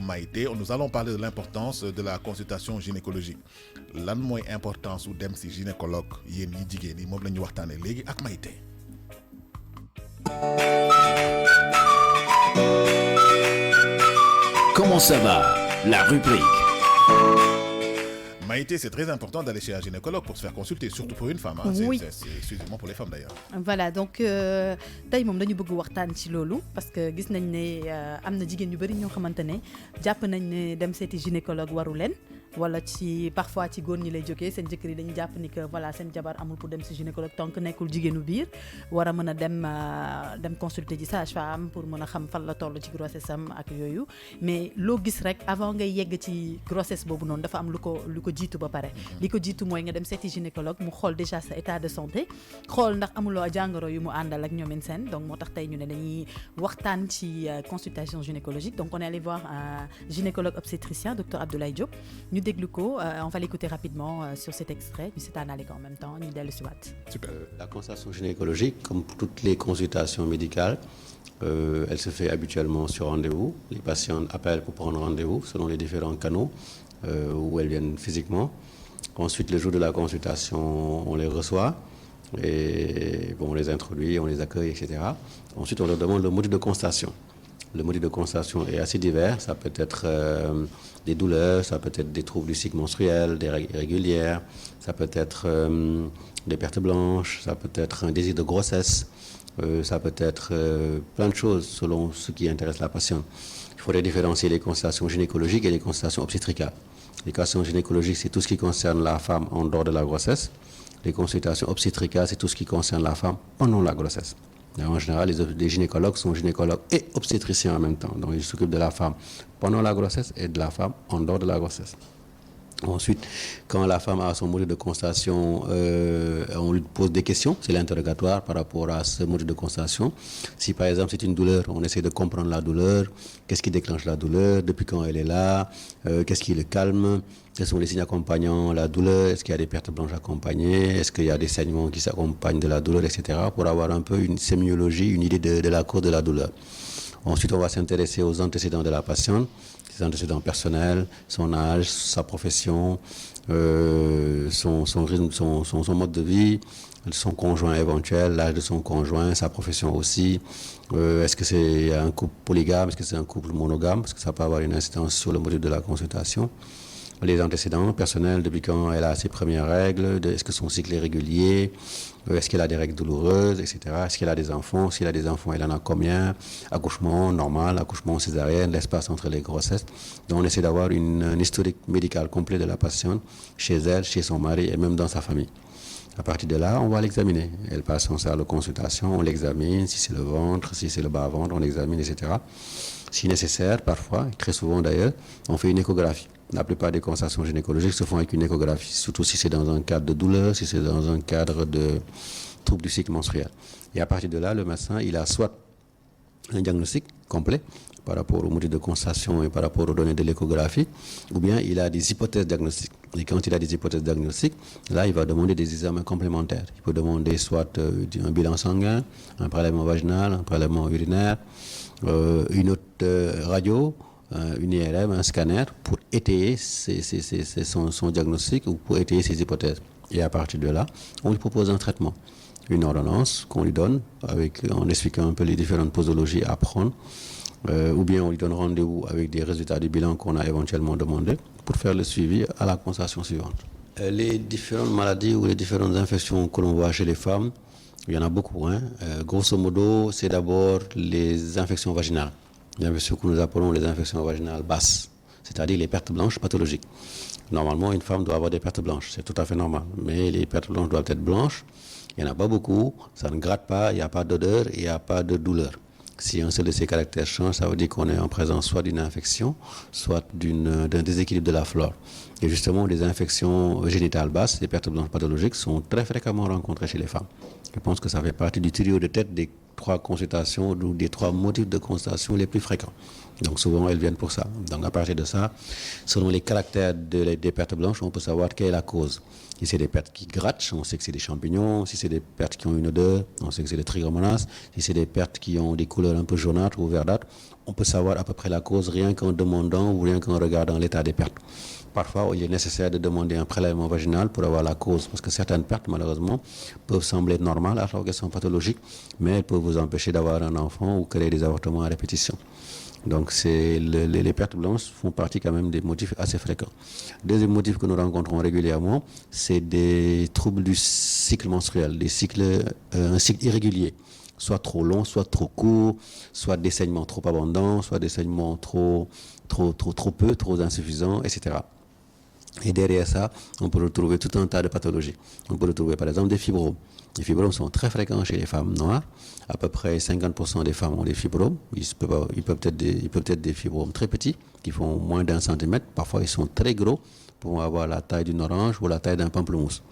Maïté, nous allons parler de l'importance de la consultation gynécologique. Lan mooy importance u dem si gynécologue yéen ñi jigéen ñi moom la ñu waxtaanee léegi ak Maïté. Comment ça va? La rubrique. Maïté, c'est très important d'aller chez un gynécologue pour se faire consulter, surtout pour une femme. Hein. Oui. C'est exclusivement pour les femmes d'ailleurs. Voilà donc tey moom dañu bëgg waxtaan ci loolu parce que gis nañ ne am na jigéen yu bëri ñoo xamante ne jàpp nañ ne dem seeti gynécologue waru leen wala ci parfois ci góor ñi lay jógee seen jëkkër yi dañu jàpp ni que voilà seen jabar amul pour dem si gynécologue tant que nekkul jigéenu biir war a mën a dem consulter ji sage-femme pour mën a xam fan la toll ci grossesse am ak yooyu mais loo gis rek avant ngay yegg ci grossesse boobu noonu dafa am lu ko jiitu ba pare li ko jiitu mooy nga dem seeti gynécologue mu xool déjà sa état de santé xool ndax amuloo jàngoro yu mu àndal ak ñoomin seen donc moo tax tey ñu ne dañuy waxtaan ci consultation gynécologique donc on est allé voir un gynécologue obstétricien docteur Abdoulaye Diop ñu déglu ko on va l'écouter rapidement sur cet extrait ñu seetaanale ko en même temps ñu dellu si waat. Super. La consultation gynécologique, comme pour toutes les consultations médicales, elle se fait habituellement sur rendez-vous. Les patientes appellent pour prendre rendez-vous selon les différents canaux où elles viennent physiquement. Ensuite, le jour de la consultation, on les reçoit et bon, on les introduit, on les accueille, etc. Ensuite, on leur demande le mode de constatation. Le mode de constatation est assez divers. Ça peut être des douleurs, ça peut être des troubles du cycle menstruel, des règles irrégulières, ça peut être des pertes blanches, ça peut être un désir de grossesse, ça peut être plein de choses selon ce qui intéresse la patiente. Il faudrait différencier les consultations gynécologiques et les consultations obstétricales. Les consultations gynécologiques, c'est tout ce qui concerne la femme en dehors de la grossesse. Les consultations obstétricales, c'est tout ce qui concerne la femme pendant la grossesse. Et en général, les gynécologues sont gynécologues et obstétriciens en même temps. Donc, ils s'occupent de la femme pendant la grossesse et de la femme en dehors de la grossesse. Ensuite, quand la femme a son mode de constatation, on lui pose des questions, c'est l'interrogatoire par rapport à ce mode de constatation. Si par exemple c'est une douleur, on essaie de comprendre la douleur, qu'est-ce qui déclenche la douleur, depuis quand elle est là, qu'est-ce qui le calme, quels sont les signes accompagnant la douleur, est-ce qu'il y a des pertes blanches accompagnées, est-ce qu'il y a des saignements qui s'accompagnent de la douleur, etc. pour avoir un peu une sémiologie, une idée de la cause de la douleur. Ensuite, on va s'intéresser aux antécédents de la patiente, ses antécédents personnels, son âge, sa profession, son rythme, son mode de vie, son conjoint éventuel, l'âge de son conjoint, sa profession aussi. Est-ce que c'est un couple polygame, est-ce que c'est un couple monogame, parce que ça peut avoir une incidence sur le module de la consultation. Les antécédents personnels, depuis quand elle a ses premières règles, est-ce que son cycle est régulier, est-ce qu'elle a des règles douloureuses, etc. Est-ce qu'elle a des enfants, s'il a des enfants, elle en a combien, accouchement normal, accouchement césarienne, l'espace entre les grossesses. Donc on essaie d'avoir un historique médical complet de la patiente, chez elle, chez son mari et même dans sa famille. À partir de là, on va l'examiner. Elle passe en salle de consultation, on l'examine, si c'est le ventre, si c'est le bas-ventre, on l'examine, etc. Si nécessaire, parfois, très souvent d'ailleurs, on fait une échographie. La plupart des consultations gynécologiques se font avec une échographie, surtout si c'est dans un cadre de douleur, si c'est dans un cadre de trouble du cycle menstruel. Et à partir de là, le médecin, il a soit un diagnostic complet par rapport au module de constatation et par rapport aux données de l'échographie, ou bien il a des hypothèses diagnostiques. Et quand il a des hypothèses diagnostiques, là, il va demander des examens complémentaires. Il peut demander soit un bilan sanguin, un prélèvement vaginal, un prélèvement urinaire, une autre radio, une IRM, un scanner pour étayer son diagnostic ou pour étayer ses hypothèses. Et à partir de là, on lui propose un traitement, une ordonnance qu'on lui donne en expliquant un peu les différentes posologies à prendre, ou bien on lui donne rendez-vous avec des résultats du bilan qu'on a éventuellement demandé pour faire le suivi à la consultation suivante. Les différentes maladies ou les différentes infections que l'on voit chez les femmes, il y en a beaucoup. Grosso modo, c'est d'abord les infections vaginales. Les infections que nous appelons les infections vaginales basses, c'est-à-dire les pertes blanches pathologiques. Normalement, une femme doit avoir des pertes blanches, c'est tout à fait normal. Mais les pertes blanches doivent être blanches, il n'y en a pas beaucoup, ça ne gratte pas, il n'y a pas d'odeur, il n'y a pas de douleur. Si un seul de ces caractères change, ça veut dire qu'on est en présence soit d'une infection, soit d'un déséquilibre de la flore. Et justement, les infections génitales basses, les pertes blanches pathologiques, sont très fréquemment rencontrées chez les femmes. Je pense que ça fait partie du trio de tête des 3 consultations ou des 3 motifs de consultation les plus fréquents. Donc souvent elles viennent pour ça. Donc à partir de ça, selon les caractères des pertes blanches, on peut savoir quelle est la cause. Si c'est des pertes qui grattent, on sait que c'est des champignons. Si c'est des pertes qui ont une odeur, on sait que c'est des trichomonas. Si c'est des pertes qui ont des couleurs un peu jaunâtres ou verdâtres, on peut savoir à peu près la cause rien qu'en demandant ou rien qu'en regardant l'état des pertes. Parfois, il est nécessaire de demander un prélèvement vaginal pour avoir la cause, parce que certaines pertes, malheureusement, peuvent sembler normales alors qu'elles sont pathologiques, mais elles peuvent vous empêcher d'avoir un enfant ou créer des avortements à répétition. Donc, les pertes blanches font partie quand même des motifs assez fréquents. Deuxième motif que nous rencontrons régulièrement, c'est des troubles du cycle menstruel, un cycle irrégulier, soit trop long, soit trop court, soit des saignements trop abondants, soit des saignements trop peu, trop insuffisants, etc. Et derrière ça, on peut retrouver tout un tas de pathologies. On peut retrouver par exemple des fibromes. Les fibromes sont très fréquents chez les femmes noires. À peu près 50% des femmes ont des fibromes. Ils peuvent être des fibromes très petits, qui font moins d'1 centimètre. Parfois, ils sont très gros, pour avoir la taille d'une orange ou la taille d'un pamplemousse.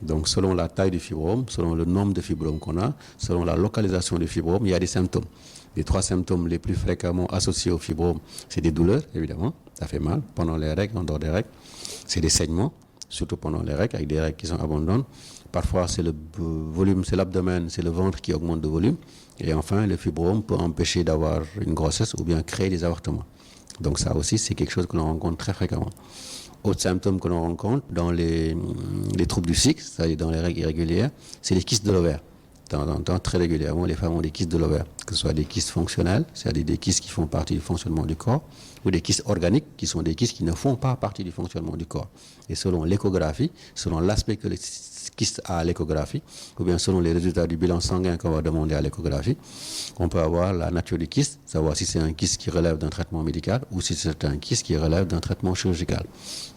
Donc, selon la taille du fibrome, selon le nombre de fibromes qu'on a, selon la localisation du fibrome, il y a des symptômes. Les 3 symptômes les plus fréquemment associés au fibrome, c'est des douleurs, évidemment. Ça fait mal pendant les règles, en dehors des règles. C'est des saignements, surtout pendant les règles, avec des règles qui sont abondantes. Parfois, c'est le volume, c'est l'abdomen, c'est le ventre qui augmente de volume. Et enfin, le fibrome peut empêcher d'avoir une grossesse ou bien créer des avortements. Donc ça aussi, c'est quelque chose que l'on rencontre très fréquemment. Autre symptôme que l'on rencontre dans les troubles du cycle, c'est-à-dire dans les règles irrégulières, c'est les kystes de l'ovaire. De temps en temps, très régulièrement, les femmes ont des kystes de l'ovaire, que ce soit des kystes fonctionnels, c'est-à-dire des kystes qui font partie du fonctionnement du corps, ou des kystes organiques, qui sont des kystes qui ne font pas partie du fonctionnement du corps. Et selon l'échographie, selon l'aspect que le kyste a à l'échographie, ou bien selon les résultats du bilan sanguin qu'on va demander à l'échographie, on peut avoir la nature du kyste, savoir si c'est un kyste qui relève d'un traitement médical ou si c'est un kyste qui relève d'un traitement chirurgical.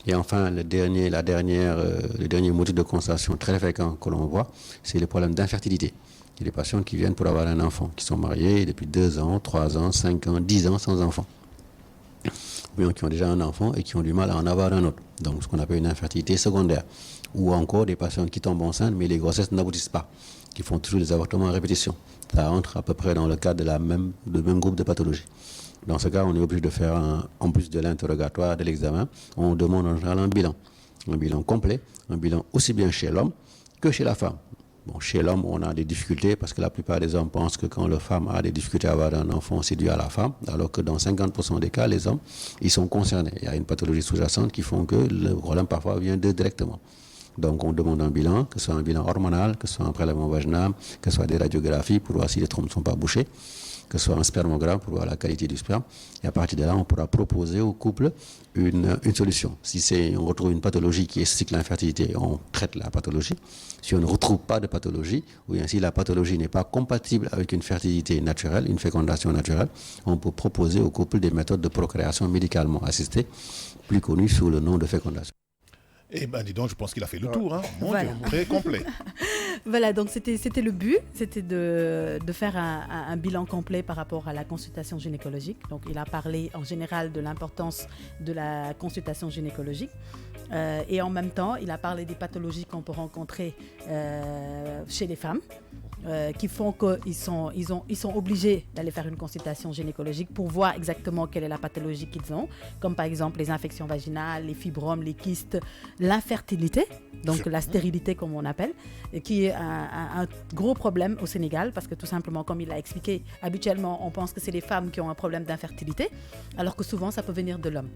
Et enfin, le dernier motif de constatation très fréquent que l'on voit, c'est le problème d'infertilité. Il y a des patients qui viennent pour avoir un enfant, qui sont mariés depuis 2 ans, 3 ans, 5 ans, 10 ans sans enfant. Ou bien qui ont déjà un enfant et qui ont du mal à en avoir un autre. Donc, ce qu'on appelle une infertilité secondaire. Ou encore des patients qui tombent enceintes, mais les grossesses n'aboutissent pas, qui font toujours des avortements à répétition. Ça entre à peu près dans le cadre de même groupe de pathologies. Dans ce cas, on est obligé de faire, en plus de l'interrogatoire, de l'examen, on demande en général un bilan complet, un bilan aussi bien chez l'homme que chez la femme. Bon, chez l'homme, on a des difficultés parce que la plupart des hommes pensent que quand la femme a des difficultés à avoir un enfant, c'est dû à la femme, alors que dans 50% des cas, les hommes, ils sont concernés. Il y a une pathologie sous-jacente qui font que le problème parfois vient d'eux directement. Donc on demande un bilan, que ce soit un bilan hormonal, que ce soit un prélèvement vaginal, que ce soit des radiographies pour voir si les trompes ne sont pas bouchées, que ce soit un spermogramme pour voir la qualité du sperme. Et à partir de là, on pourra proposer au couple une solution. Si on retrouve une pathologie qui explique l'infertilité, on traite la pathologie. Si on ne retrouve pas de pathologie, ou bien si la pathologie n'est pas compatible avec une fertilité naturelle, une fécondation naturelle, on peut proposer au couple des méthodes de procréation médicalement assistée, plus connues sous le nom de fécondation. Eh bien, dis donc, je pense qu'il a fait le tour. Hein. Mon Voilà. Dieu, très complet. Voilà, donc c'était le but, c'était de faire un bilan complet par rapport à la consultation gynécologique. Donc il a parlé en général de l'importance de la consultation gynécologique. Et en même temps, il a parlé des pathologies qu'on peut rencontrer chez les femmes. Qui font qu'ils sont obligés d'aller faire une consultation gynécologique pour voir exactement quelle est la pathologie qu'ils ont, comme par exemple les infections vaginales, les fibromes, les kystes, l'infertilité, donc la stérilité comme on appelle, qui est un gros problème au Sénégal parce que tout simplement, comme il l'a expliqué, habituellement on pense que c'est les femmes qui ont un problème d'infertilité, alors que souvent ça peut venir de l'homme.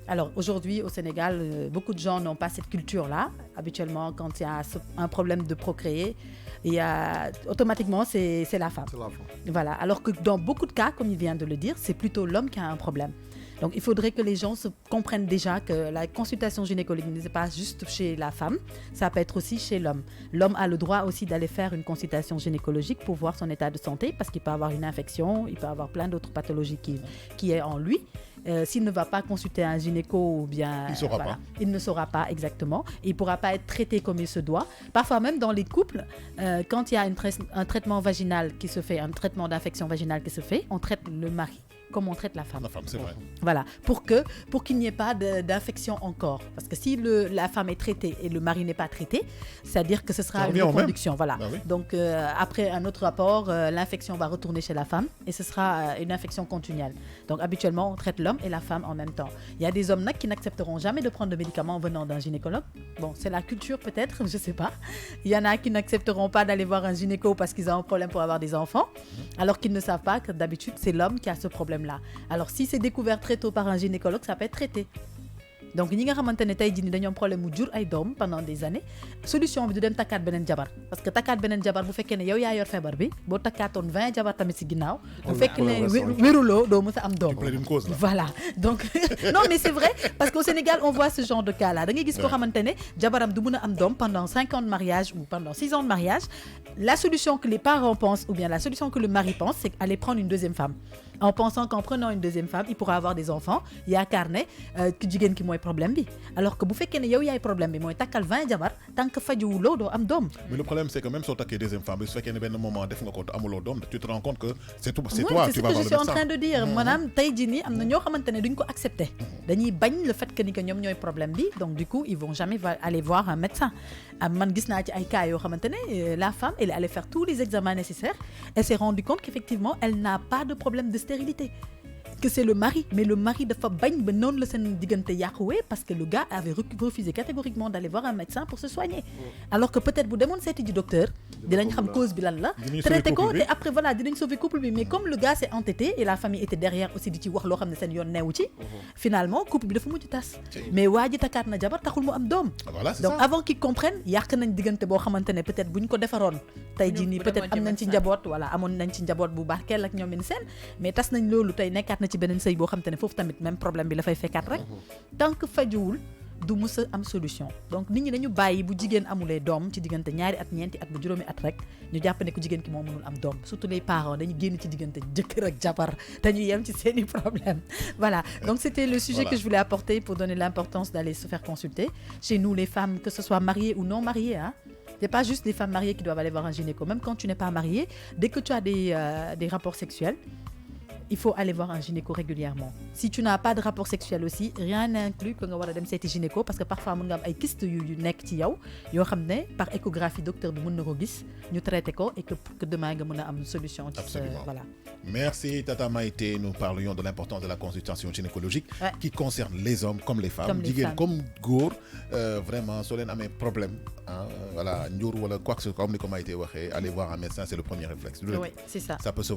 Alors aujourd'hui au Sénégal, beaucoup de gens n'ont pas cette culture-là. Habituellement, quand il y a un problème de procréer, automatiquement c'est la femme. Voilà. Alors que dans beaucoup de cas, comme il vient de le dire, c'est plutôt l'homme qui a un problème. Donc il faudrait que les gens comprennent déjà que la consultation gynécologique n'est pas juste chez la femme, ça peut être aussi chez l'homme. L'homme a le droit aussi d'aller faire une consultation gynécologique pour voir son état de santé parce qu'il peut avoir une infection, il peut avoir plein d'autres pathologies qui est en lui. S'il ne va pas consulter un gynéco ou bien il ne saura pas exactement, il ne pourra pas être traité comme il se doit. Parfois même dans les couples, quand il y a un traitement vaginal qui se fait, un traitement d'infection vaginale qui se fait, on traite le mari comme on traite la femme. La femme, c'est vrai. Voilà, pour qu'il n'y ait pas d'infection encore. Parce que si la femme est traitée et le mari n'est pas traité, c'est-à-dire que ce sera une reconduction. Voilà. Ah oui. Donc, après un autre rapport, l'infection va retourner chez la femme et ce sera une infection continuelle. Donc, habituellement, on traite l'homme et la femme en même temps. Il y a des hommes qui n'accepteront jamais de prendre de médicaments venant d'un gynécologue. Bon, c'est la culture peut-être, je ne sais pas. Il y en a qui n'accepteront pas d'aller voir un gynéco parce qu'ils ont un problème pour avoir des enfants, alors qu'ils ne savent pas que d'habitude, c'est l'homme qui a ce problème-là. Alors, si c'est découvert très tôt par un gynécologue, ça peut être traité. Donc ñi nga xamante ne tey jii nii dañoo am problème mu jur ay doom pendant des années solution bi du dem takkaat beneen jabar parce que takkaat beneen jabar bu fekkee ne yow yaa yor feebar bi boo takkaatoon 20 jabar tamit si ginnaaw bu fekkee ne wéruloo doo mës a am doom. Voilà donc non mais c'est vrai parce qu'au Sénégal on voit ce genre de cas là da ngay gis koo xamante ne jabaram du mën a am doom pendant 5 ans de mariage ou pendant 6 ans de mariage. La solution que les parents pensent ou bien la solution que le mari pense c'est aller prendre une deuxième femme en pensant qu'en prenant une deuxième femme il pourra avoir des enfants yaakaar ne ki jigéen ki mooy problème bi alors que bu fekkee ne yow yaay problème bi mooy takkal 20 jabar tant que fajuwuloo doo am doom. Mais le problème c'est que même soo takkee deuxième femme bi su fekkee ne benn moment def nga ko amuloo doom tu te rends compte que c'est toi tu vas voir le médecin. C'est ce que je suis en train de dire maanaam tey jii nii am na ñoo xamante ne duñ ko accepter dañuy bañ le fait que ni que ñoom ñooy problème bi donc du coup ils vont jamais aller voir un médecin man gis naa ci ay cas yoo xamante ne la femme elle est allée faire tous les examens nécessaires elle s'est rendue compte qu'effectivement elle n'a pas de problème de stérilité. Que c'est le mari mais le mari dafa bañ ba noonu la seen diggante yàquwee parce que le gars avait refusé catégoriquement d'aller voir un médecin pour se soigner alors que peut-être bu demoon seeti ji docteur dinañ xam cause bi lan la traité ko te après voilà dinañ sauver couple bi mais comme le gars s'est entêté et la famille était derrière aussi di ci wax loo xam ne seen yoon neewu ci finalement couple bi dafa mujj tas mais waa ji takkaat na jabar taxul mu am doom donc avant qu'ils comprennent yàq nañ diggante boo xamante ne peut-être buñ ko defaroon tey jii nii peut-être am nañ ci njaboot voilà amoon nañ ci njaboot bu barkeel ak ñoom seen mais tas nañ loolu tey nekkaat na ci beneen sëy boo xam te ne foofu tamit même problème bi la fay fekkaat rek tant que fajuwul du mës a am solution donc nit ñi dañu bàyyi bu jigéen amulee doom ci diggante ñaari at ñeenti at bu juróomi at rek ñu jàpp ne ku jigéen ki moo mënul am doom surtout les parents dañu génn ci diggante jëkkër ak jabar dañu yem ci seeni problème voilà donc c'était le sujet que je voulais apporter pour donner l'importance d'aller se faire consulter chez nous les femmes que ce soit mariées ou non mariées c'est pas juste les femmes mariées qui doivent aller voir un gynéco même quand tu n'es pas marié dès que tu as des rapports sexuels il faut aller voir un gynéco régulièrement. Si tu n'as pas de rapport sexuel aussi, rien n'inclut que nga war a dem seeti gynéco parce que parfois mën nga am ay kyste yu nekk ci yow yoo xam ne par échographie docteur bi mën na ko gis ñu traité ko et que pour que demain nga mën a am solution. Voilà. Merci Tata Maïté, nous parlions de l'importance de la consultation gynécologique qui concerne les hommes comme les femmes, jigéen comme góor vraiment soo leen amee problème voilà njur wala quoi que ce soit comme ni ko Maïté waxee aller voir un médecin c'est le premier réflexe. Oui, c'est ça. Ça peut sauver